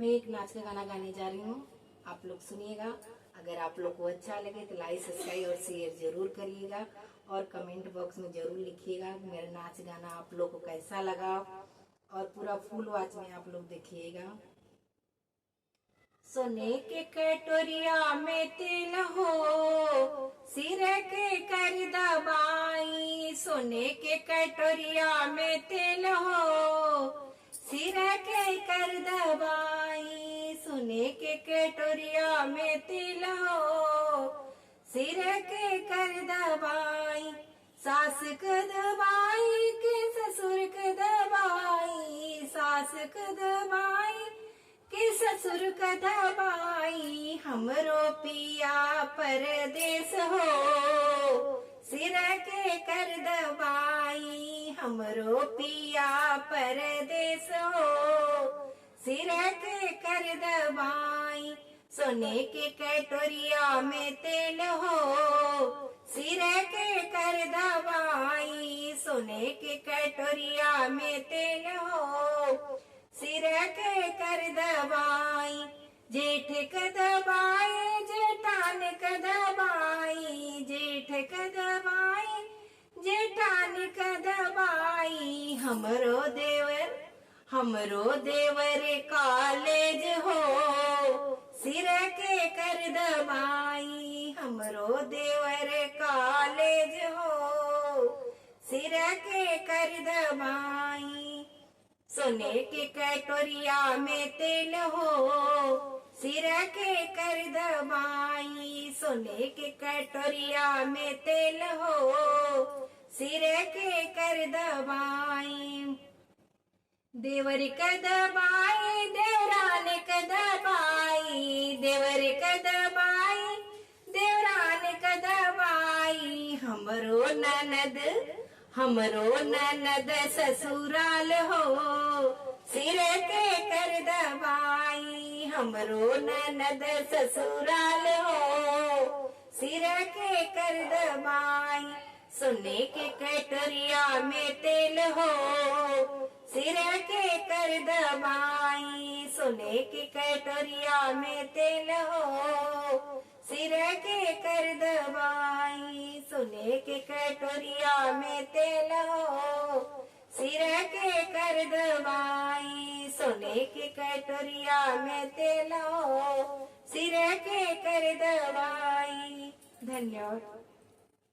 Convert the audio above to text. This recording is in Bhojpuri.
मैं एक नाच का गाना गाने जा रही हूँ, आप लोग सुनिएगा। अगर आप लोग को अच्छा लगे तो लाइक सब्सक्राइब और शेयर जरूर करिएगा और कमेंट बॉक्स में जरूर लिखिएगा मेरा नाच गाना आप लोग को कैसा लगा और पूरा फुल वॉच में आप लोग देखिएगा। सोने के कटोरिया में तेल हो, सिर के कर दबाई। सोने के कटोरिया में तेल हो, सिर के कर दबाई। सोने के कटोरिया में तेल हो, सिर के कर दबाई। सास क दबाई के ससुर क दबाई, सास क दबाई के ससुर क दबाई। हमरो पिया परदेस हो, सिर के कर दबाई। हमरो पिया परदेस हो, सिर के कर दबाई। सोने के कटोरिया में तेल हो, सिर के कर दबाई। सोने के कटोरिया में तेल हो, सिर के कर दबाई। जेठ क दबाई, जेठान क दबाई। जेठ क दबाई, जेठान क दबाई। हमरो देवर कॉलेज हो, सिर के कर दबाई। हमरो देवर कॉलेज हो, सिर के कर दबाई। सोने के कटोरिया में तेल हो, सिर के कर दबाई। सोने के कटोरिया में तेल हो, सिर के कर दबाई। देवर क दबाई, देवरान क दबाई। देवर क दबाई, देवरान क दबाई। हमरो ननद ससुराल हो, सिर के कर दबाई। हमरो ननद ससुराल हो, सिर के कर दबाई। सोने के कटोरिया में तेल हो, सिर के कर दबाई। सोने के कटोरिया में तेल हो, सिर के कर दबाई। सोने के कटोरिया में तेल हो, सिर के कर दबाई। सोने के कटोरिया में तेल हो, सिर के कर दबाई। धन्यवाद।